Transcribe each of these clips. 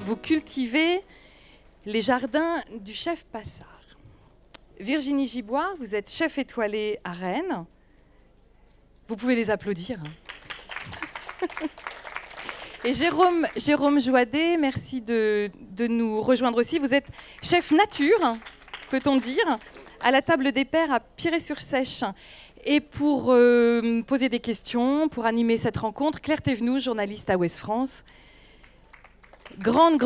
vous cultivez les jardins du chef Passard. Virginie Gibois, vous êtes chef étoilée à Rennes. Vous pouvez les applaudir. Et Jérôme Joadet, merci de nous rejoindre aussi. Vous êtes chef nature, peut-on dire, à la table des pairs à Piré-sur-Sèche. Et pour poser des questions, pour animer cette rencontre, Claire Thévenoud, journaliste à Ouest France, grande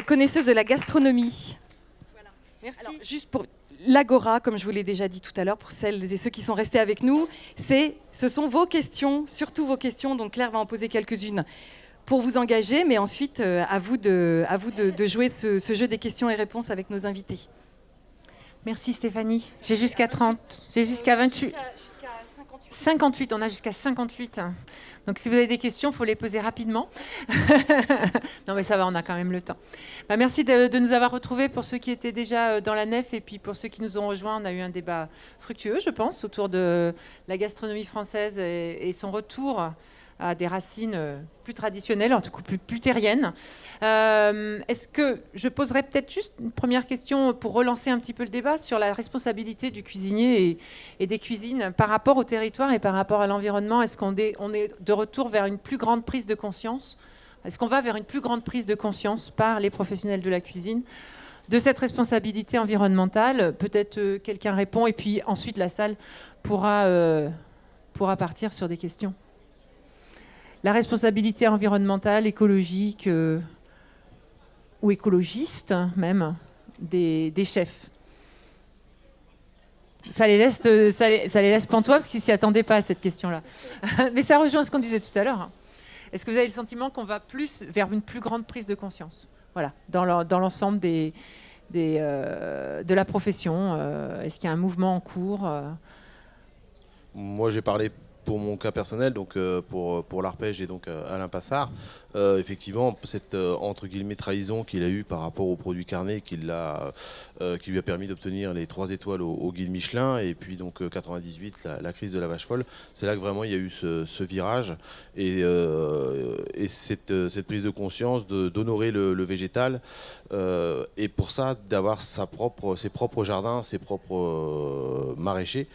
connaisseuse de la gastronomie. Voilà. Merci. Alors, juste pour l'Agora, comme je vous l'ai déjà dit tout à l'heure, pour celles et ceux qui sont restés avec nous, ce sont vos questions, surtout vos questions, donc Claire va en poser quelques-unes pour vous engager, mais ensuite, à vous de jouer ce jeu des questions et réponses avec nos invités. Merci Stéphanie. J'ai jusqu'à 30, j'ai jusqu'à 28. Jusqu'à 58, on a jusqu'à 58. Donc si vous avez des questions, il faut les poser rapidement. Non mais ça va, on a quand même le temps. Merci de nous avoir retrouvés pour ceux qui étaient déjà dans la nef et puis pour ceux qui nous ont rejoints. On a eu un débat fructueux, je pense, autour de la gastronomie française et son retour à des racines plus traditionnelles, en tout cas plus terriennes. Est-ce que je poserais peut-être juste une première question pour relancer un petit peu le débat sur la responsabilité du cuisinier et des cuisines par rapport au territoire et par rapport à l'environnement? Est-ce qu'on est de retour vers une plus grande prise de conscience? Est-ce qu'on va vers une plus grande prise de conscience par les professionnels de la cuisine de cette responsabilité environnementale? Peut-être quelqu'un répond et puis ensuite la salle pourra partir sur des questions. La responsabilité environnementale, écologique ou écologiste même des chefs. Ça les laisse pantois parce qu'ils ne s'y attendaient pas à cette question-là. Mais ça rejoint ce qu'on disait tout à l'heure. Est-ce que vous avez le sentiment qu'on va plus vers une plus grande prise de conscience, voilà, dans l'ensemble de la profession? Est-ce qu'il y a un mouvement en cours? Moi, j'ai parlé pour mon cas personnel, donc pour l'arpège et donc Alain Passard, effectivement, cette entre guillemets trahison qu'il a eue par rapport au produit carné qui lui a permis d'obtenir les 3 étoiles au guide Michelin, et puis donc 98, la crise de la vache folle, c'est là que vraiment il y a eu ce virage et cette prise de conscience d'honorer le végétal, et pour ça d'avoir ses propres jardins, ses propres maraîchers,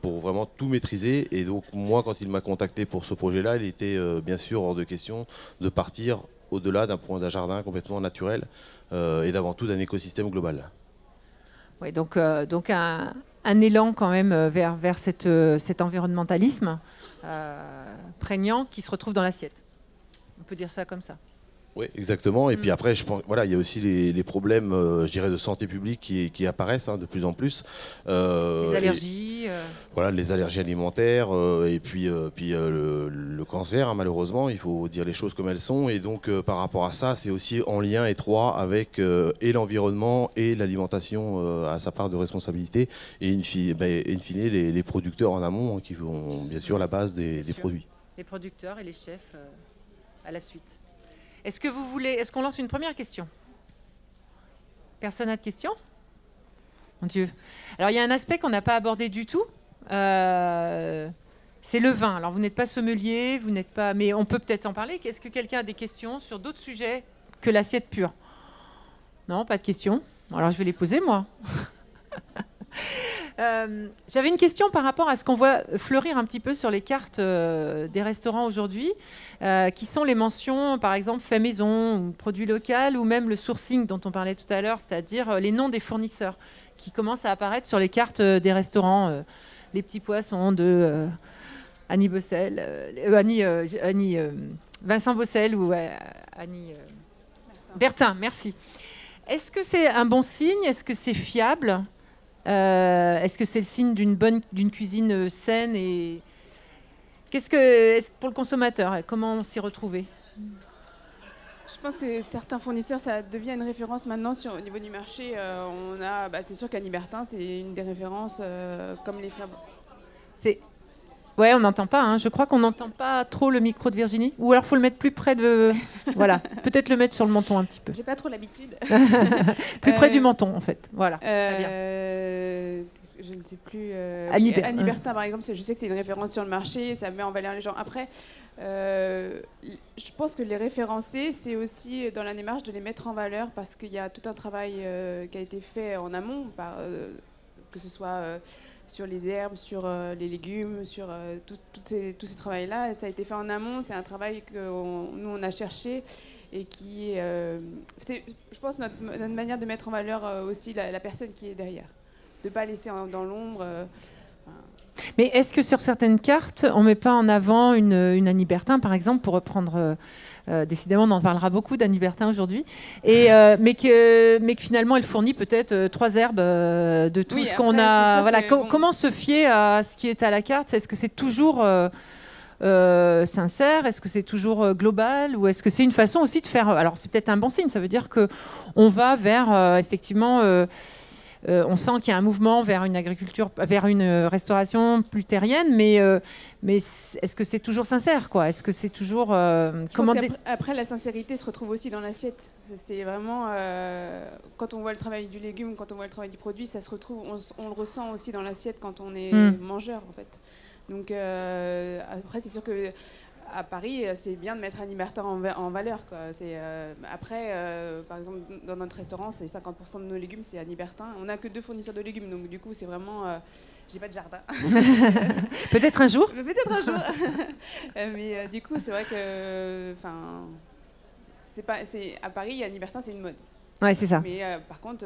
pour vraiment tout maîtriser. Et donc moi, quand il m'a contacté pour ce projet-là, il était bien sûr hors de question de partir au-delà d'un jardin complètement naturel et d'avant tout d'un écosystème global. Oui, donc un élan quand même vers cet environnementalisme prégnant qui se retrouve dans l'assiette. On peut dire ça comme ça. Oui, exactement. Et puis après, je pense, voilà, il y a aussi les problèmes, je dirais, de santé publique qui apparaissent de plus en plus. Les allergies. Voilà, les allergies alimentaires et puis le cancer, malheureusement, il faut dire les choses comme elles sont. Et donc, par rapport à ça, c'est aussi en lien étroit avec et l'environnement et l'alimentation à sa part de responsabilité. Et in fine, les producteurs en amont qui font bien sûr la base des produits. Les producteurs et les chefs à la suite. Est-ce qu'on lance une première question? Personne n'a de questions? Mon Dieu. Alors, il y a un aspect qu'on n'a pas abordé du tout. C'est le vin. Alors, vous n'êtes pas sommelier, vous n'êtes pas... Mais on peut peut-être en parler. Est-ce que quelqu'un a des questions sur d'autres sujets que l'assiette pure? Non, pas de questions. Alors, je vais les poser, moi. J'avais une question par rapport à ce qu'on voit fleurir un petit peu sur les cartes des restaurants aujourd'hui, qui sont les mentions, par exemple, fait maison, ou produit local, ou même le sourcing dont on parlait tout à l'heure, c'est-à-dire les noms des fournisseurs qui commencent à apparaître sur les cartes des restaurants. Les petits poissons de Annie Bossel, Vincent Bossel ou Annie Bertin, merci. Est-ce que c'est un bon signe? Est-ce que c'est fiable? Est-ce que c'est le signe d'une cuisine saine? Et pour le consommateur, comment s'y retrouver? Je pense que certains fournisseurs, ça devient une référence maintenant au niveau du marché. C'est sûr qu'Annie Bertin, c'est une des références comme les frères. Ouais, on n'entend pas. Hein. Je crois qu'on n'entend pas trop le micro de Virginie. Ou alors, il faut le mettre plus près de... Voilà. Peut-être le mettre sur le menton un petit peu. J'ai pas trop l'habitude. Plus près du menton, en fait. Voilà. Très bien. Je ne sais plus. Annie Bertin, par exemple, je sais que c'est une référence sur le marché, ça met en valeur les gens. Après, je pense que les référencer, c'est aussi dans la démarche de les mettre en valeur parce qu'il y a tout un travail qui a été fait en amont, que ce soit sur les herbes, sur les légumes, sur tous ces travails-là. Ça a été fait en amont, c'est un travail que nous, on a cherché et qui c'est, je pense, notre manière de mettre en valeur aussi la personne qui est derrière. De ne pas laisser dans l'ombre. Mais est-ce que sur certaines cartes, on ne met pas en avant une Annie Bertin, par exemple, pour reprendre... décidément, on en parlera beaucoup d'Annie Bertin aujourd'hui, mais que finalement, elle fournit peut-être 3 herbes de tout ce qu'on a. Voilà. Comment se fier à ce qui est à la carte? Est-ce que c'est toujours sincère? Est-ce que c'est toujours global? Ou est-ce que c'est une façon aussi de faire... Alors, c'est peut-être un bon signe, ça veut dire qu'on va vers, effectivement... on sent qu'il y a un mouvement vers une agriculture, vers une restauration plus terrienne, mais est-ce que c'est toujours sincère, quoi? Est-ce que c'est toujours après, la sincérité se retrouve aussi dans l'assiette. C'est vraiment quand on voit le travail du légume, quand on voit le travail du produit, ça se retrouve. On le ressent aussi dans l'assiette quand on est mangeur, en fait. Donc après, c'est sûr que à Paris, c'est bien de mettre Annie Bertin en valeur, quoi. Après, par exemple, dans notre restaurant, c'est 50% de nos légumes, c'est Annie Bertin. On n'a que 2 fournisseurs de légumes, donc du coup, c'est vraiment... j'ai pas de jardin. Peut-être un jour. Peut-être un jour. Mais du coup, c'est vrai que... à Paris, Annie Bertin, c'est une mode. Ouais, c'est ça. Mais par contre...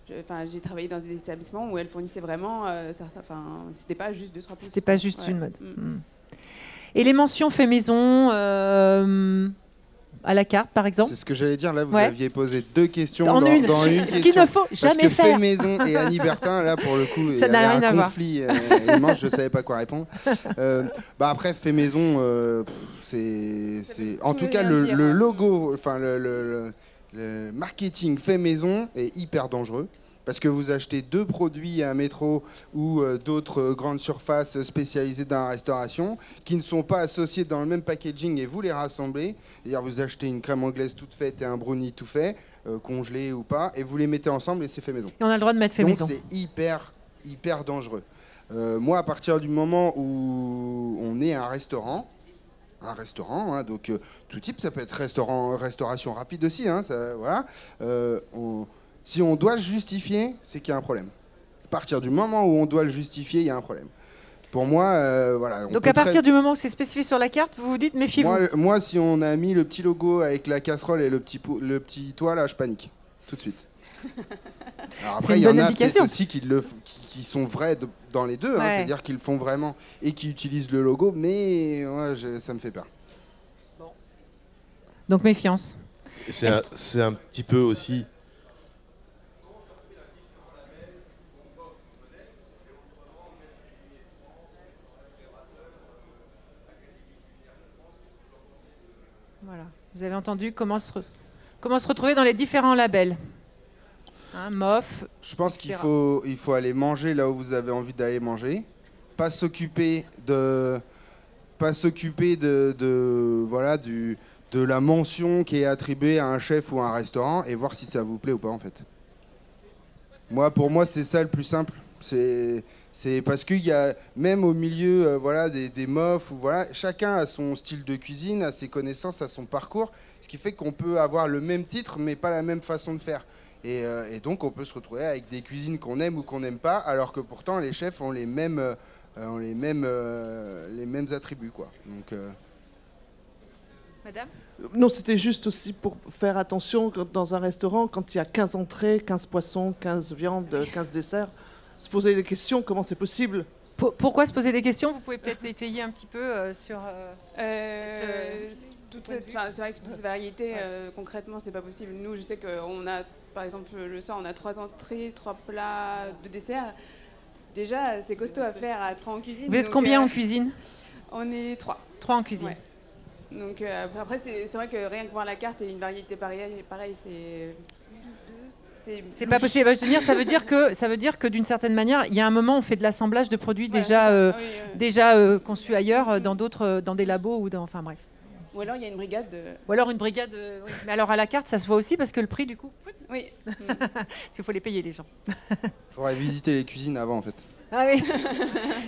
j'ai travaillé dans des établissements où elle fournissait vraiment c'était pas juste 2-3 pouces. C'était pas juste une mode. Et les mentions fait maison à la carte, par exemple? C'est ce que j'allais dire. Là, vous aviez posé 2 questions dans une question. Ce qu'il ne faut jamais faire. Parce que faire. fait maison et Annie Bertin, là, pour le coup, il y a un conflit immense. Je ne savais pas quoi répondre. Après, fait maison, c'est en tout cas le logo, enfin le marketing fait maison est hyper dangereux. Parce que vous achetez 2 produits à un métro ou d'autres grandes surfaces spécialisées dans la restauration qui ne sont pas associés dans le même packaging et vous les rassemblez. C'est-à-dire vous achetez une crème anglaise toute faite et un brownie tout fait, congelé ou pas, et vous les mettez ensemble et c'est fait maison. Et on a le droit de mettre fait maison. Donc c'est hyper dangereux. Moi, à partir du moment où on est un restaurant, hein, donc tout type, ça peut être restauration rapide aussi, hein, voilà. Si on doit le justifier, c'est qu'il y a un problème. À partir du moment où on doit le justifier, il y a un problème. Pour moi, voilà. Donc à partir du moment où c'est spécifié sur la carte, vous vous dites méfiez-vous. Moi, si on a mis le petit logo avec la casserole et le petit toit, là, je panique. Tout de suite. Alors après, il y en a peut-être aussi qui sont vrais dans les deux, hein, c'est-à-dire qu'ils le font vraiment et qui utilisent le logo, mais ça me fait peur. Bon. Donc méfiance. C'est un petit peu aussi... Voilà. Vous avez entendu comment se retrouver dans les différents labels. MOF. Je pense qu'il faut aller manger là où vous avez envie d'aller manger, pas s'occuper de la mention qui est attribuée à un chef ou à un restaurant et voir si ça vous plaît ou pas en fait. Pour moi, c'est ça le plus simple. C'est parce qu'il y a, même au milieu des MOF, chacun a son style de cuisine, a ses connaissances, a son parcours, ce qui fait qu'on peut avoir le même titre, mais pas la même façon de faire. Et donc, on peut se retrouver avec des cuisines qu'on aime ou qu'on n'aime pas, alors que pourtant, les chefs ont les mêmes attributs, quoi. Donc, Madame ? Non, c'était juste aussi pour faire attention dans un restaurant, quand il y a 15 entrées, 15 poissons, 15 viandes, 15 desserts, se poser des questions, comment c'est possible? Pourquoi se poser des questions? Vous pouvez peut-être étayer un petit peu sur... c'est vrai que toute cette variété, concrètement, c'est pas possible. Nous, je sais qu'on a, par exemple, le soir, on a 3 entrées, 3 plats de dessert. Déjà, c'est costaud à faire à 3 en cuisine. Vous êtes combien en cuisine? On est 3. 3 en cuisine. Ouais. Donc après, c'est vrai que rien que voir la carte et une variété pareille, c'est pas possible. Je veux dire, ça veut dire que d'une certaine manière, il y a un moment, on fait de l'assemblage de produits déjà conçus ailleurs, dans des labos ou dans, enfin bref. Ou alors il y a une brigade. Ou alors une brigade. Oui. Mais alors à la carte, ça se voit aussi parce que le prix, du coup. Oui. Parce qu'il faut les payer, les gens. Il faudrait visiter les cuisines avant, en fait. Ah oui.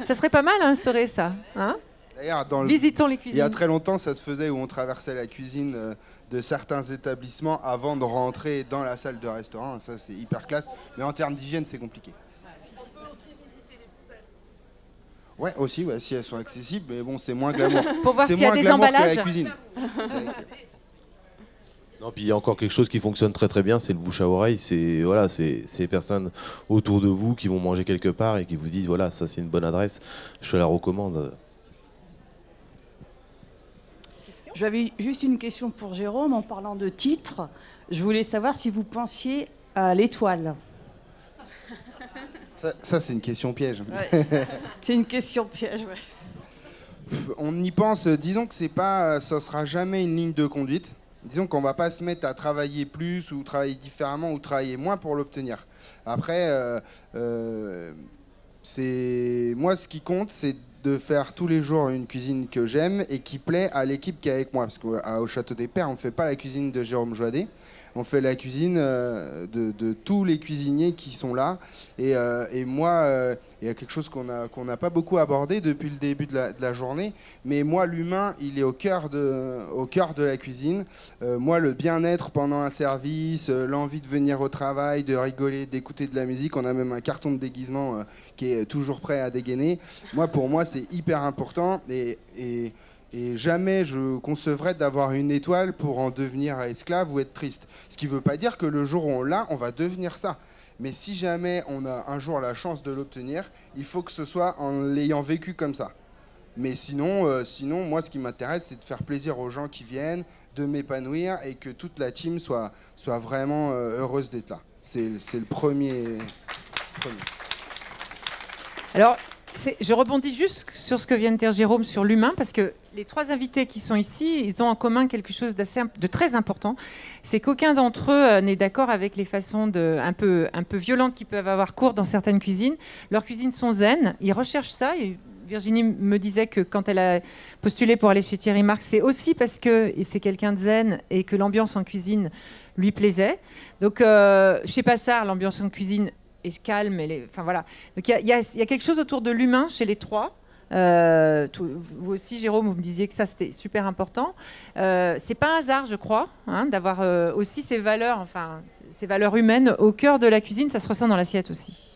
Ça serait pas mal à instaurer ça. Hein, d'ailleurs, visitons les cuisines. Il y a très longtemps, ça se faisait où on traversait la cuisine de certains établissements avant de rentrer dans la salle de restaurant. Ça, c'est hyper classe. Mais en termes d'hygiène, c'est compliqué. Ouais, aussi, ouais, si elles sont accessibles, mais bon, c'est moins glamour. Pour voir c'est s'il y a moins des glamour emballages. que la cuisine. Non, puis il y a encore quelque chose qui fonctionne très très bien, c'est le bouche à oreille. C'est voilà, c'est les personnes autour de vous qui vont manger quelque part et qui vous disent voilà, ça c'est une bonne adresse, je te la recommande. J'avais juste une question pour Jérôme en parlant de titre. Je voulais savoir si vous pensiez à l'étoile. Ça c'est une question piège. Ouais. C'est une question piège, ouais. On y pense, disons que ça sera jamais une ligne de conduite. Disons qu'on va pas se mettre à travailler plus ou travailler différemment ou travailler moins pour l'obtenir. Après, moi ce qui compte, c'est de faire tous les jours une cuisine que j'aime et qui plaît à l'équipe qui est avec moi. Parce qu'au Château des Pères, on ne fait pas la cuisine de Jérôme Joadet. On fait la cuisine de tous les cuisiniers qui sont là. Et moi, il y a quelque chose qu'on n'a pas beaucoup abordé depuis le début de la journée. Mais moi, l'humain, il est au cœur de la cuisine. Moi, le bien-être pendant un service, l'envie de venir au travail, de rigoler, d'écouter de la musique. On a même un carton de déguisement qui est toujours prêt à dégainer. Pour moi, c'est hyper important. Et jamais je concevrais d'avoir une étoile pour en devenir esclave ou être triste. Ce qui ne veut pas dire que le jour où on l'a, on va devenir ça. Mais si jamais on a un jour la chance de l'obtenir, il faut que ce soit en l'ayant vécu comme ça. Mais sinon, moi, ce qui m'intéresse, c'est de faire plaisir aux gens qui viennent, de m'épanouir et que toute la team soit vraiment heureuse d'être là. C'est le premier. Alors, je rebondis juste sur ce que vient de dire Jérôme sur l'humain, parce que les trois invités qui sont ici, ils ont en commun quelque chose de très important. C'est qu'aucun d'entre eux n'est d'accord avec les façons un peu violentes qui peuvent avoir cours dans certaines cuisines. Leurs cuisines sont zen, ils recherchent ça. Et Virginie me disait que quand elle a postulé pour aller chez Thierry Marx, c'est aussi parce que c'est quelqu'un de zen et que l'ambiance en cuisine lui plaisait. Donc, chez Passard, l'ambiance en cuisine est calme. Enfin, voilà. Donc il y a quelque chose autour de l'humain chez les trois. Vous aussi, Jérôme, vous me disiez que ça c'était super important. C'est pas un hasard, je crois, d'avoir aussi ces valeurs humaines au cœur de la cuisine. Ça se ressent dans l'assiette aussi.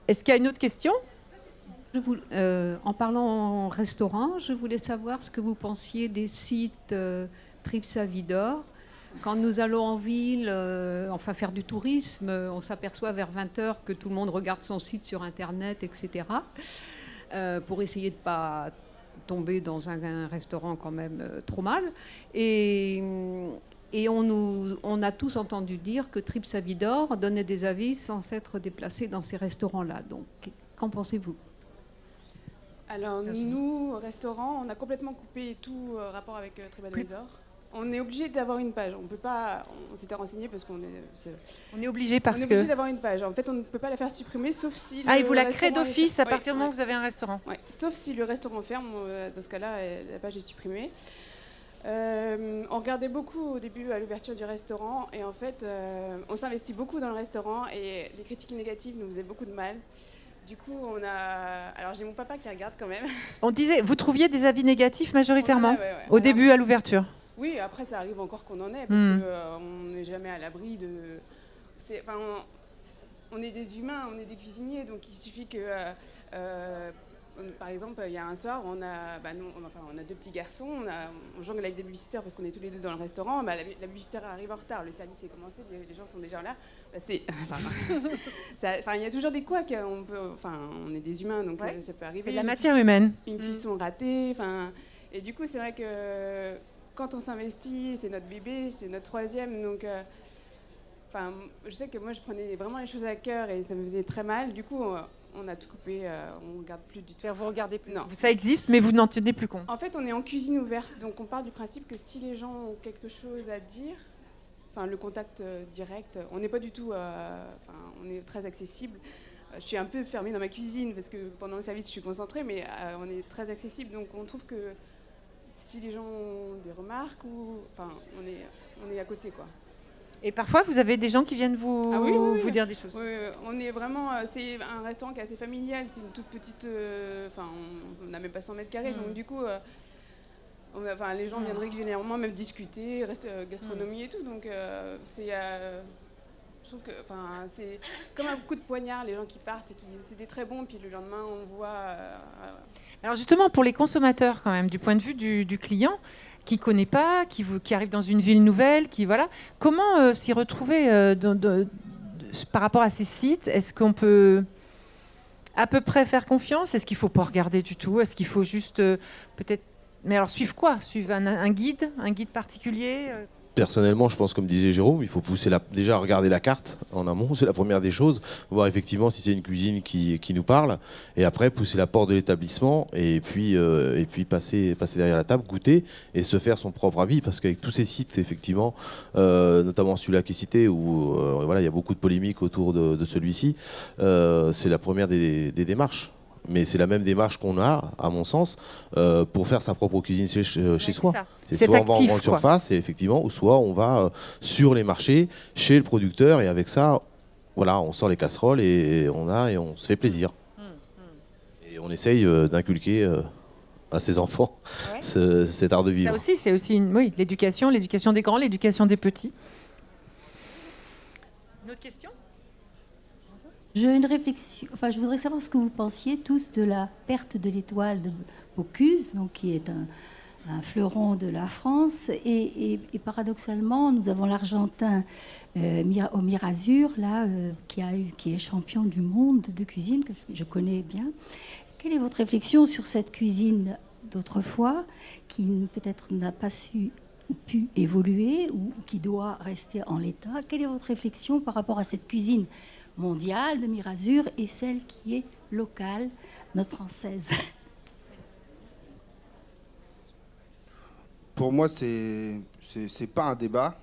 Est-ce qu'il y a une autre question ? En parlant en restaurant, je voulais savoir ce que vous pensiez des sites Tripsa Vidor. Quand nous allons en ville, faire du tourisme, on s'aperçoit vers 20h que tout le monde regarde son site sur Internet, etc. Pour essayer de ne pas tomber dans un restaurant quand même trop mal. Et on a tous entendu dire que Tripsa Vidor donnait des avis sans s'être déplacé dans ces restaurants-là. Donc, qu'en pensez-vous ? Alors, nous, au restaurant, on a complètement coupé tout rapport avec TripAdvisor. On est obligé d'avoir une page. On peut pas. On s'était renseigné parce qu'on est. On est obligé parce que. On est obligé d'avoir une page. En fait, on ne peut pas la faire supprimer, sauf si. Ah, il vous la crée d'office à partir du moment où vous avez un restaurant. Ouais. Sauf si le restaurant ferme. Dans ce cas-là, la page est supprimée. On regardait beaucoup au début à l'ouverture du restaurant et en fait, on s'investit beaucoup dans le restaurant et les critiques négatives nous faisaient beaucoup de mal. Du coup, alors j'ai mon papa qui regarde quand même. On disait, vous trouviez des avis négatifs majoritairement au début à l'ouverture. Oui, après ça arrive encore qu'on en ait, parce qu'on n'est jamais à l'abri de... On est des humains, on est des cuisiniers, donc il suffit que... par exemple, il y a un soir, on a deux petits garçons, on jongle avec des babysitters parce qu'on est tous les deux dans le restaurant, la babysitter arrive en retard, le service est commencé, les gens sont déjà là. Il y a toujours des couacs, on est des humains, donc ça peut arriver. C'est de la matière humaine. Une cuisson ratée, et du coup c'est vrai que... Quand on s'investit, c'est notre bébé, c'est notre troisième, donc je sais que moi je prenais vraiment les choses à cœur et ça me faisait très mal. Du coup, on a tout coupé, on ne regarde plus du tout. Vous regardez plus. Non. Ça existe, mais vous n'en tenez plus compte. En fait, on est en cuisine ouverte, donc on part du principe que si les gens ont quelque chose à dire, le contact direct, on n'est pas du tout, on est très accessible. Je suis un peu fermée dans ma cuisine parce que pendant le service, je suis concentrée, mais on est très accessible, donc on trouve que si les gens ont des remarques, on est à côté, quoi. Et parfois, vous avez des gens qui viennent vous dire des choses. Oui, on est vraiment... c'est un restaurant qui est assez familial. C'est une toute petite... on n'a même pas 100 mètres carrés. Donc, du coup, les gens viennent régulièrement même discuter, gastronomie et tout. Donc, je trouve que c'est comme un coup de poignard, les gens qui partent et c'était très bon. Puis le lendemain, on voit... Alors, justement, pour les consommateurs, quand même, du point de vue du client... qui ne connaît pas, qui arrive dans une ville nouvelle, comment s'y retrouver par rapport à ces sites? Est-ce qu'on peut à peu près faire confiance? Est-ce qu'il ne faut pas regarder du tout? Est-ce qu'il faut juste peut-être... Mais alors suivre quoi? Suivre un guide particulier? Personnellement, je pense, comme disait Jérôme, il faut pousser déjà regarder la carte en amont, c'est la première des choses, voir effectivement si c'est une cuisine qui nous parle, et après pousser la porte de l'établissement, et puis passer derrière la table, goûter, et se faire son propre avis, parce qu'avec tous ces sites, effectivement, notamment celui-là qui est cité, où il y a beaucoup de polémiques autour de celui-ci, c'est la première des démarches. Mais c'est la même démarche qu'on a, à mon sens, pour faire sa propre cuisine chez soi. C'est soit actif, on va en grande surface, et effectivement, ou soit on va sur les marchés, chez le producteur, et avec ça, on sort les casseroles et on se fait plaisir. Et on essaye d'inculquer à ses enfants cet art de vivre. Ça aussi, c'est aussi l'éducation des grands, l'éducation des petits. Une autre question ? J'ai une réflexion. Je voudrais savoir ce que vous pensiez tous de la perte de l'étoile de Bocuse, donc qui est un fleuron de la France. Et paradoxalement, nous avons l'Argentin au Mirazur, là, qui est champion du monde de cuisine, que je connais bien. Quelle est votre réflexion sur cette cuisine d'autrefois, qui peut-être n'a pas pu évoluer ou qui doit rester en l'état? Quelle est votre réflexion par rapport à cette cuisine mondiale de Mirazur et celle qui est locale, notre française? Pour moi, c'est pas un débat.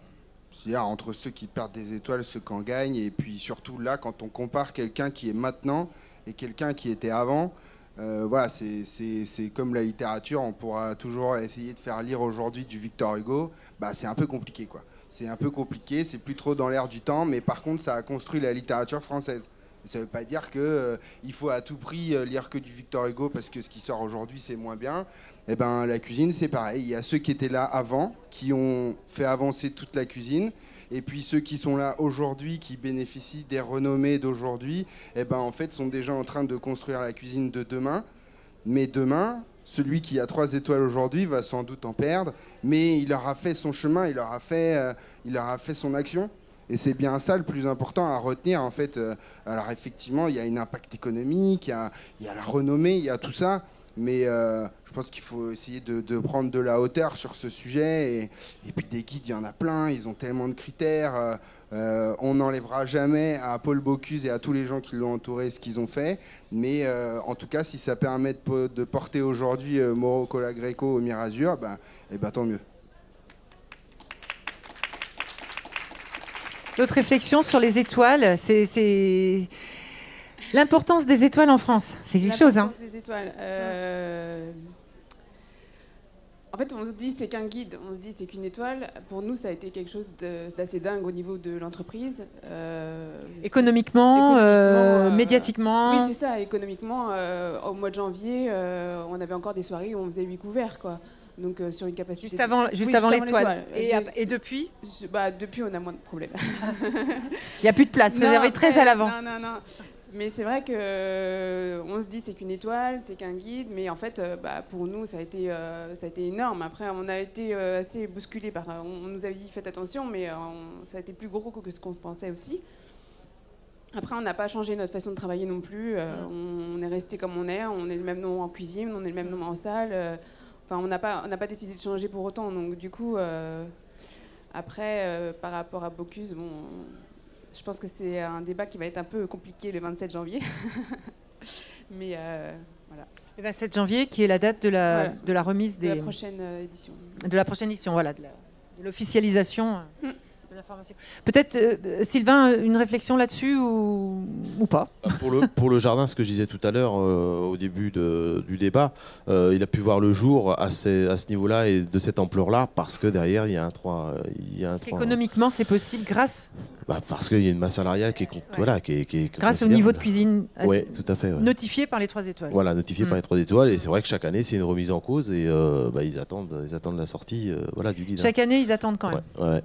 C'est-à-dire entre ceux qui perdent des étoiles, ceux qui en gagnent, et puis surtout là, quand on compare quelqu'un qui est maintenant et quelqu'un qui était avant, c'est comme la littérature, on pourra toujours essayer de faire lire aujourd'hui du Victor Hugo, c'est un peu compliqué, quoi. C'est un peu compliqué, c'est plus trop dans l'air du temps, mais par contre, ça a construit la littérature française. Ça ne veut pas dire qu'il faut à tout prix lire que du Victor Hugo parce que ce qui sort aujourd'hui, c'est moins bien. La cuisine, c'est pareil. Il y a ceux qui étaient là avant, qui ont fait avancer toute la cuisine, et puis ceux qui sont là aujourd'hui, qui bénéficient des renommées d'aujourd'hui, en fait, sont déjà en train de construire la cuisine de demain. Mais demain, celui qui a 3 étoiles aujourd'hui va sans doute en perdre, mais il aura fait son chemin, il aura fait son action. Et c'est bien ça le plus important à retenir, en fait. Alors effectivement, il y a un impact économique, il y a la renommée, il y a tout ça. Mais je pense qu'il faut essayer de prendre de la hauteur sur ce sujet. Et puis des guides, il y en a plein, ils ont tellement de critères. On n'enlèvera jamais à Paul Bocuse et à tous les gens qui l'ont entouré ce qu'ils ont fait. Mais en tout cas, si ça permet de porter aujourd'hui Mauro Colagreco au Mirazur, tant mieux. D'autres réflexions sur les étoiles, c'est l'importance des étoiles en France. C'est quelque chose, hein. L'importance des étoiles. En fait, on se dit c'est qu'un guide, on se dit c'est qu'une étoile. Pour nous, ça a été quelque chose d'assez dingue au niveau de l'entreprise. Économiquement, médiatiquement. Oui, c'est ça. Économiquement, au mois de janvier, on avait encore des soirées où on faisait 8 couverts, quoi. Donc sur une capacité... Juste avant l'étoile. Et depuis Depuis, on a moins de problèmes. Il n'y a plus de place, réservée très à l'avance. Non. Mais c'est vrai qu'on se dit c'est qu'une étoile, c'est qu'un guide, mais en fait, pour nous, ça a été énorme. Après, on a été assez bousculés par... On nous avait dit faites attention, mais ça a été plus gros que ce qu'on pensait aussi. Après, on n'a pas changé notre façon de travailler non plus. On est resté comme on est le même nom en cuisine, on est le même nom en salle. On n'a pas décidé de changer pour autant. Donc du coup, après, par rapport à Bocuse, je pense que c'est un débat qui va être un peu compliqué le 27 janvier. Mais voilà. Le 27 janvier, qui est la date de la remise de la prochaine édition. De la prochaine édition, voilà, de l'officialisation de l'information. Peut-être, Sylvain, une réflexion là-dessus ou pas? Pour le jardin, ce que je disais tout à l'heure au début du débat, il a pu voir le jour à ce niveau-là et de cette ampleur-là parce que derrière, il y a un 3. Économiquement, c'est possible grâce parce qu'il y a une masse salariale qui est grâce au niveau de cuisine tout à fait, notifié par les 3 étoiles. Voilà, notifié par les 3 étoiles. Et c'est vrai que chaque année, c'est une remise en cause et ils attendent la sortie du guide. Chaque année, ils attendent quand même. Ouais.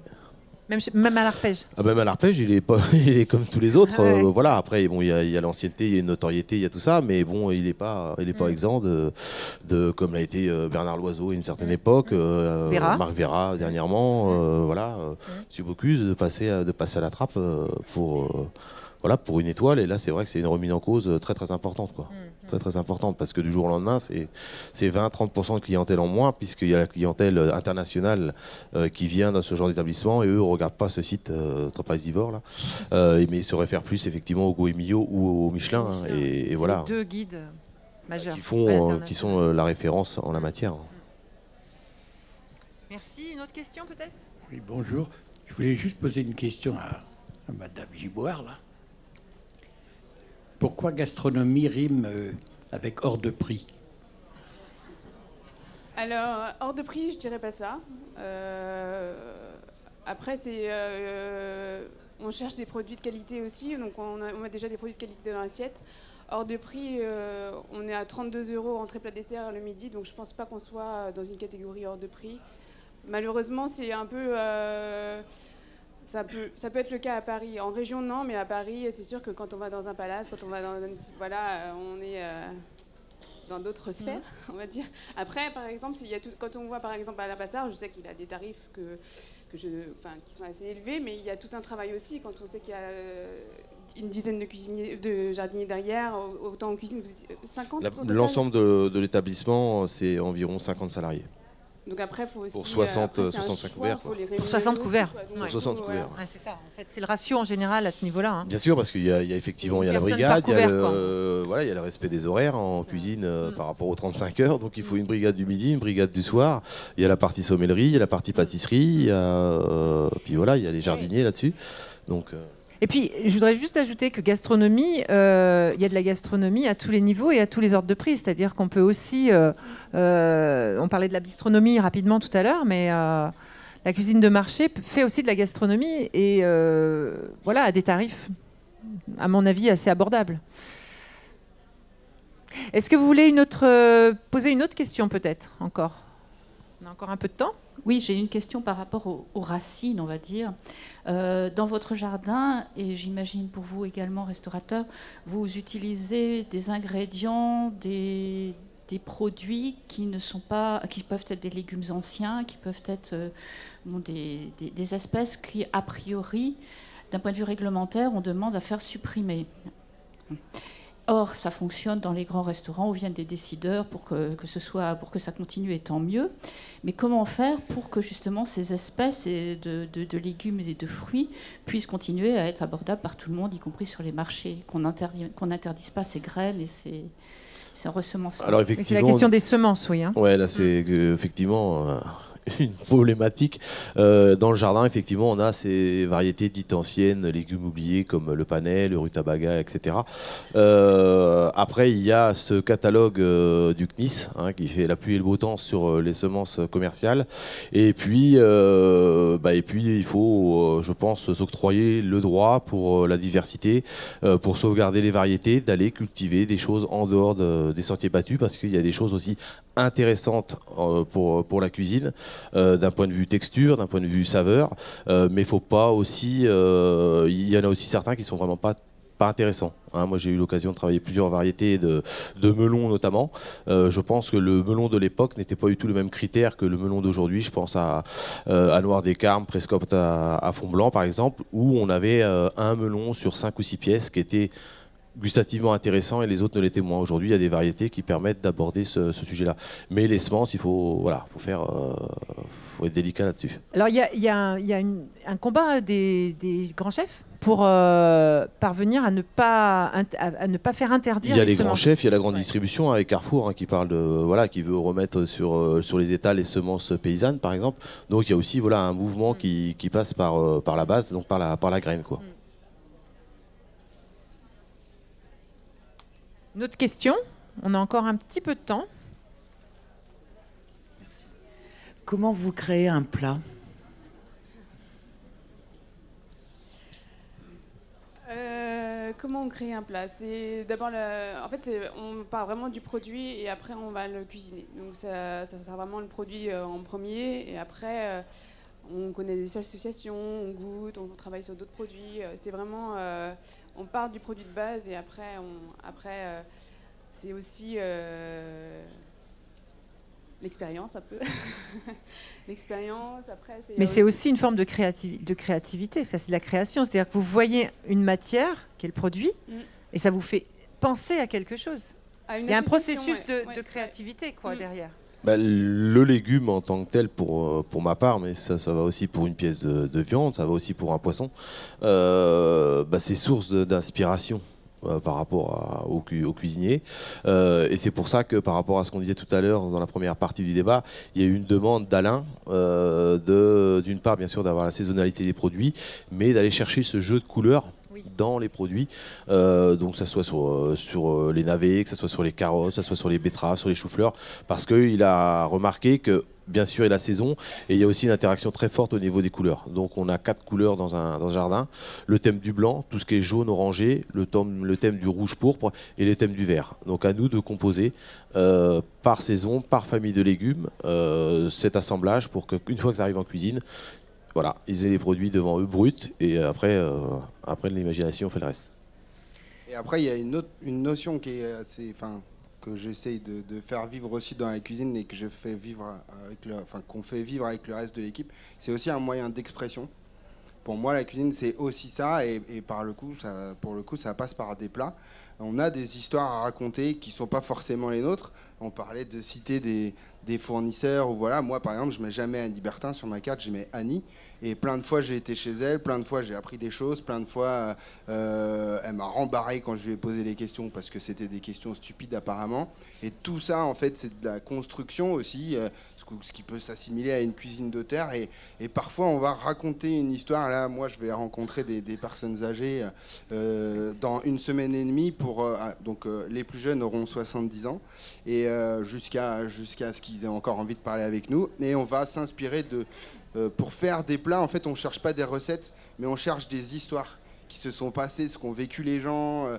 Même à l'arpège. Même à l'arpège, il est comme tous les autres. Voilà. Après, bon, il y a l'ancienneté, il y a une notoriété, il y a tout ça, mais bon, il n'est pas exempt de comme l'a été Bernard Loiseau à une certaine époque, Marc Vera dernièrement, M. Bocuse, de passer à la trappe pour une étoile. Et là, c'est vrai que c'est une remise en cause très très importante, quoi. Très importante, parce que du jour au lendemain, c'est 20-30% de clientèle en moins, puisqu'il y a la clientèle internationale qui vient dans ce genre d'établissement, et eux ne regardent pas ce site TripAdvisor là, mais ils se réfèrent plus effectivement au Goemio ou au Michelin. Et voilà. Les 2 guides majeurs qui sont la référence en la matière. Merci. Une autre question peut-être? Oui, bonjour. Je voulais juste poser une question à Madame Giboire là. Pourquoi gastronomie rime avec hors de prix? Alors, hors de prix, je dirais pas ça. Après, on cherche des produits de qualité aussi, donc on a déjà des produits de qualité dans l'assiette. Hors de prix, on est à 32 € entrée plat dessert le midi, donc je pense pas qu'on soit dans une catégorie hors de prix. Malheureusement, c'est un peu... Ça peut être le cas à Paris. En région, non, mais à Paris, c'est sûr que quand on va dans un palace, quand on va dans on est dans d'autres sphères, on va dire. Après, par exemple, quand on voit par exemple à la Bassard, je sais qu'il a des tarifs qui sont assez élevés, mais il y a tout un travail aussi. Quand on sait qu'il y a une dizaine de jardiniers derrière, autant en cuisine, vous dites 50 L'ensemble de l'établissement, c'est environ 50 salariés. Donc après, il faut aussi... Pour 65 couverts. Pour 60 couverts. Pour 60 couverts. C'est ça, en fait. C'est le ratio en général à ce niveau-là. Hein. Bien sûr, parce qu'il y a effectivement la brigade, il y a le respect des horaires en cuisine par rapport aux 35 heures. Donc il faut une brigade du midi, une brigade du soir. Il y a la partie sommellerie, il y a la partie pâtisserie. Puis voilà, il y a les jardiniers là-dessus. Donc... Et puis, je voudrais juste ajouter que gastronomie, il y a de la gastronomie à tous les niveaux et à tous les ordres de prix. C'est-à-dire qu'on peut aussi... on parlait de la bistronomie rapidement tout à l'heure, mais la cuisine de marché fait aussi de la gastronomie et à des tarifs, à mon avis, assez abordables. Est-ce que vous voulez poser une autre question peut-être encore? On a encore un peu de temps. Oui, j'ai une question par rapport aux racines, on va dire. Dans votre jardin, et j'imagine pour vous également, restaurateur, vous utilisez des ingrédients, des produits qui peuvent être des légumes anciens, qui peuvent être des espèces qui, a priori, d'un point de vue réglementaire, on demande à faire supprimer. Or, ça fonctionne dans les grands restaurants où viennent des décideurs pour que ça continue, et tant mieux. Mais comment faire pour que justement ces espèces de légumes et de fruits puissent continuer à être abordables par tout le monde, y compris sur les marchés, qu'on n'interdise pas ces graines et ces ressemences. Alors effectivement, c'est la question des semences, oui. Hein. Ouais, là c'est effectivement une problématique. Dans le jardin, effectivement, on a ces variétés dites anciennes, légumes oubliés comme le panais, le rutabaga, etc. Après, il y a ce catalogue du CNIS qui fait la pluie et le beau temps sur les semences commerciales. Et puis il faut, je pense, s'octroyer le droit pour la diversité, pour sauvegarder les variétés, d'aller cultiver des choses en dehors des sentiers battus, parce qu'il y a des choses aussi intéressantes pour la cuisine. D'un point de vue texture, d'un point de vue saveur, mais il faut pas aussi. Il y en a aussi certains qui sont vraiment pas intéressants. Moi, j'ai eu l'occasion de travailler plusieurs variétés de melons notamment. Je pense que le melon de l'époque n'était pas du tout le même critère que le melon d'aujourd'hui. Je pense à Noir des Carmes, Prescott à Fond Blanc par exemple, où on avait un melon sur 5 ou 6 pièces qui était gustativement intéressant et les autres ne l'étaient moins. Aujourd'hui, il y a des variétés qui permettent d'aborder ce sujet-là. Mais les semences, il faut être délicat là-dessus. Alors, il y a un combat des grands chefs pour parvenir à ne pas faire interdire. Il y a les grands chefs, il y a la grande distribution avec Carrefour qui parle de qui veut remettre sur les étals les semences paysannes par exemple. Donc il y a aussi un mouvement qui passe par la base, donc par la graine quoi. Une autre question, on a encore un petit peu de temps. Merci. Comment vous créez un plat ? Comment on crée un plat ? C'est d'abord, en fait, on part vraiment du produit et après on va le cuisiner. Donc ça sert vraiment le produit en premier et après on connaît des associations, on goûte, on travaille sur d'autres produits. C'est vraiment, on part du produit de base et après, c'est aussi l'expérience un peu. L'expérience, après... Mais c'est aussi une forme de créativité, c'est de la création. C'est-à-dire que vous voyez une matière, qui est le produit, et ça vous fait penser à quelque chose. Il y a un processus de créativité derrière. Le légume en tant que tel, pour ma part, mais ça va aussi pour une pièce de viande, ça va aussi pour un poisson, c'est source d'inspiration. Par rapport au cuisinier. Et c'est pour ça que par rapport à ce qu'on disait tout à l'heure dans la première partie du débat, il y a eu une demande d'Alain d'une part bien sûr d'avoir la saisonnalité des produits, mais d'aller chercher ce jeu de couleurs dans les produits, donc que ce soit sur les navets, que ce soit sur les carottes, que ce soit sur les betteraves, sur les choux-fleurs, parce qu'il a remarqué que bien sûr, il y a la saison et il y a aussi une interaction très forte au niveau des couleurs. Donc on a 4 couleurs dans un jardin. Le thème du blanc, tout ce qui est jaune, orangé, le thème du rouge, pourpre et le thème du vert. Donc à nous de composer par saison, par famille de légumes, cet assemblage pour qu'une fois que ça arrive en cuisine, ils aient les produits devant eux bruts et après l'imagination fait le reste. Et après, il y a une notion qui est assez... que j'essaye de faire vivre aussi dans la cuisine et que je fais vivre qu'on fait vivre avec le reste de l'équipe, c'est aussi un moyen d'expression. Pour moi, la cuisine, c'est aussi ça, et pour le coup, ça passe par des plats. On a des histoires à raconter qui ne sont pas forcément les nôtres. On parlait de citer des fournisseurs, ou moi, par exemple, je ne mets jamais Annie Bertin sur ma carte, je mets Annie. Et plein de fois, j'ai été chez elle, plein de fois, j'ai appris des choses, plein de fois, elle m'a rembarré quand je lui ai posé les questions parce que c'était des questions stupides apparemment. Et tout ça, en fait, c'est de la construction aussi, ce qui peut s'assimiler à une cuisine d'auteur. Et parfois, on va raconter une histoire. Là, moi, je vais rencontrer des personnes âgées dans 1 semaine et demie. Donc, les plus jeunes auront 70 ans et jusqu'à ce qu'ils aient encore envie de parler avec nous. Et on va s'inspirer pour faire des plats, en fait, on ne cherche pas des recettes, mais on cherche des histoires qui se sont passées, ce qu'ont vécu les gens,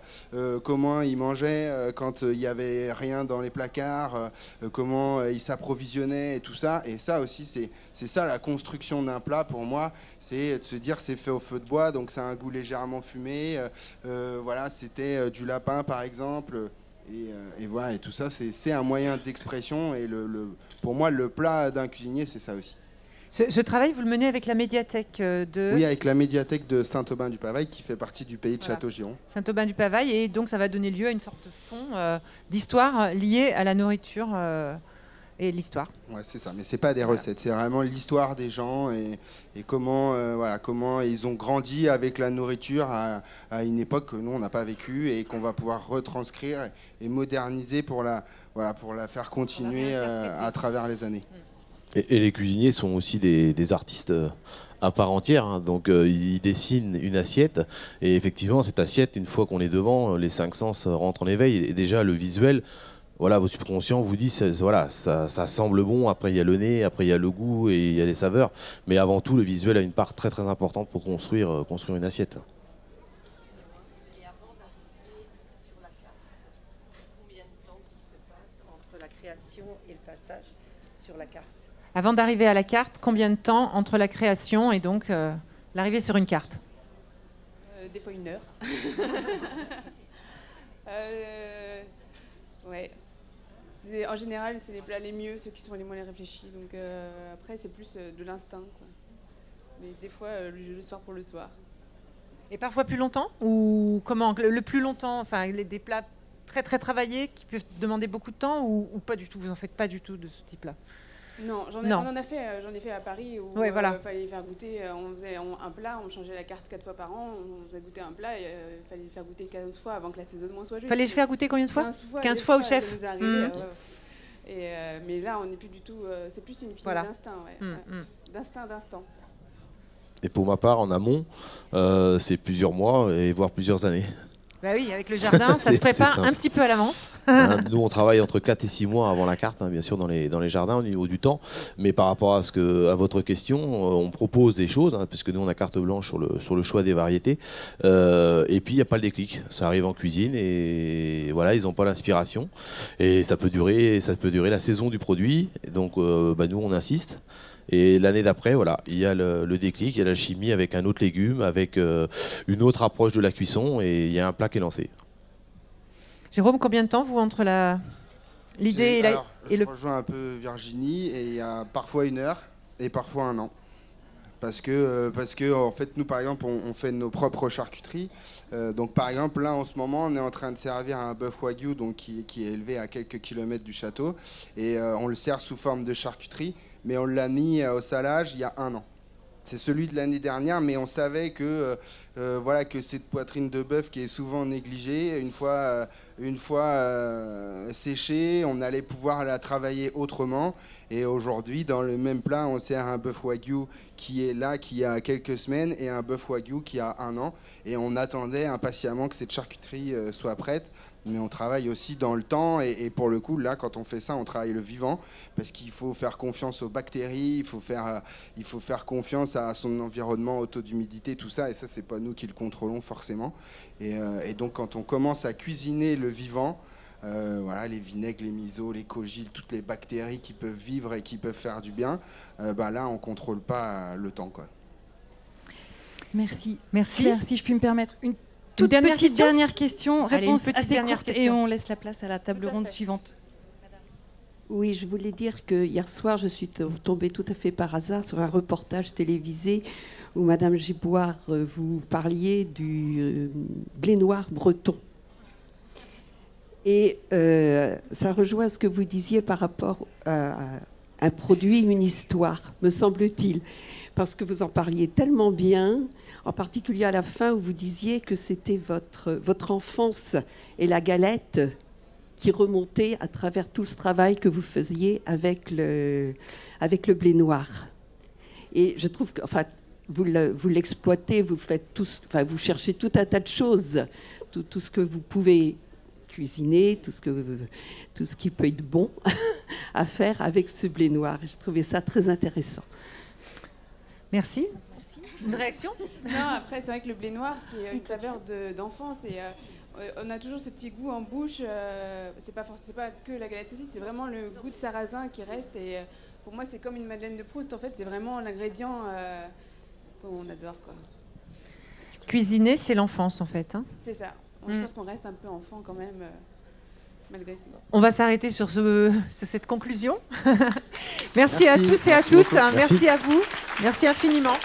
comment ils mangeaient quand il n'y avait rien dans les placards, comment ils s'approvisionnaient et tout ça. Et ça aussi, c'est ça la construction d'un plat pour moi, c'est de se dire c'est fait au feu de bois, donc ça a un goût légèrement fumé. C'était du lapin par exemple. Et tout ça, c'est un moyen d'expression. Et pour moi, le plat d'un cuisinier, c'est ça aussi. Ce travail, vous le menez avec la médiathèque de... Oui, avec la médiathèque de Saint-Aubin-du-Pavail, qui fait partie du pays de Château-Giron. Saint-Aubin-du-Pavail, et donc ça va donner lieu à une sorte de fond d'histoire liée à la nourriture et l'histoire. Ouais, c'est ça, mais c'est pas des recettes, c'est vraiment l'histoire des gens et comment ils ont grandi avec la nourriture à une époque que nous, on n'a pas vécue et qu'on va pouvoir retranscrire et moderniser pour la faire continuer à travers les années. Et les cuisiniers sont aussi des artistes à part entière, donc ils dessinent une assiette et effectivement cette assiette, une fois qu'on est devant, les 5 sens rentrent en éveil et déjà le visuel, vos subconscients vous disent ça semble bon, après il y a le nez, après il y a le goût et il y a les saveurs, mais avant tout le visuel a une part très très importante pour construire une assiette. Et avant d'arriver sur la carte, combien de temps qui se passe entre la création et le passage sur la carte? Avant d'arriver à la carte, combien de temps entre la création et donc l'arrivée sur une carte? Des fois 1 heure. Ouais. En général, c'est les plats les mieux, ceux qui sont les moins réfléchis. Donc après, c'est plus de l'instinct, quoi. Mais des fois, le soir pour le soir. Et parfois plus longtemps? Ou comment? Le plus longtemps, des plats très très travaillés qui peuvent demander beaucoup de temps ou pas du tout? Vous en faites pas du tout de ce type-là? Non, j'en ai fait à Paris où ouais, voilà. fallait faire goûter, on faisait un plat, on changeait la carte 4 fois par an, on faisait goûter un plat et il fallait le faire goûter 15 fois avant que l'assaisonnement soit juste. Fallait le faire goûter combien de fois? 15 fois au chef. Mais là, on n'est plus du tout, c'est plus une cuisine d'instinct, d'instant. Et pour ma part, en amont, c'est plusieurs mois et voire plusieurs années. Bah oui, avec le jardin, ça se prépare un petit peu à l'avance. Nous, on travaille entre 4 et 6 mois avant la carte, bien sûr, dans les jardins au niveau du temps. Mais par rapport à votre question, on propose des choses, puisque nous, on a carte blanche sur le choix des variétés. Et puis, il n'y a pas le déclic. Ça arrive en cuisine et voilà, ils n'ont pas l'inspiration. Et ça peut durer la saison du produit. Donc, nous, on insiste. Et l'année d'après, voilà, il y a le déclic, il y a la chimie avec un autre légume, avec une autre approche de la cuisson, et il y a un plat qui est lancé. Jérôme, combien de temps, vous, entre l'idée et je rejoins un peu Virginie, et il y a parfois 1 heure et parfois 1 an. Parce que en fait, nous, par exemple, on fait nos propres charcuteries. Donc, par exemple, là, en ce moment, on est en train de servir un bœuf wagyu donc, qui est élevé à quelques kilomètres du château. Et on le sert sous forme de charcuterie. Mais on l'a mis au salage il y a 1 an. C'est celui de l'année dernière, mais on savait que cette poitrine de bœuf qui est souvent négligée, une fois séchée, on allait pouvoir la travailler autrement. Et aujourd'hui, dans le même plat, on sert un bœuf wagyu qui est là, qui a quelques semaines, et un bœuf wagyu qui a 1 an. Et on attendait impatiemment que cette charcuterie soit prête. Mais on travaille aussi dans le temps et pour le coup, là, quand on fait ça, on travaille le vivant parce qu'il faut faire confiance aux bactéries, il faut faire confiance à son environnement, au taux d'humidité, tout ça. Et ça, c'est pas nous qui le contrôlons forcément. Et donc, quand on commence à cuisiner le vivant, les vinaigres, les misos, les cogiles, toutes les bactéries qui peuvent vivre et qui peuvent faire du bien, là, on contrôle pas le temps, quoi. Merci. Claire, si je puis me permettre une dernière question, réponse assez courte et on laisse la place à la table ronde suivante. Oui, je voulais dire que hier soir, je suis tombée tout à fait par hasard sur un reportage télévisé où Madame Giboire, vous parliez du blé noir breton. Et ça rejoint ce que vous disiez par rapport à un produit, une histoire, me semble-t-il. Parce que vous en parliez tellement bien, en particulier à la fin où vous disiez que c'était votre enfance et la galette qui remontait à travers tout ce travail que vous faisiez avec le blé noir. Et je trouve que, vous l'exploitez, vous cherchez tout un tas de choses, tout ce que vous pouvez cuisiner, tout ce qui peut être bon à faire avec ce blé noir. Et je trouvais ça très intéressant. Merci. Une réaction? Non, après, c'est vrai que le blé noir, c'est une saveur d'enfance. Et on a toujours ce petit goût en bouche. C'est pas que la galette saucisse, c'est vraiment le goût de sarrasin qui reste. Et pour moi, c'est comme une Madeleine de Proust. En fait, c'est vraiment l'ingrédient qu'on adore, quoi. Cuisiner, c'est l'enfance, en fait. Hein. C'est ça. Je pense qu'on reste un peu enfant quand même, malgré tout. On va s'arrêter sur cette conclusion. Merci à tous et à toutes. Merci à vous. Merci infiniment.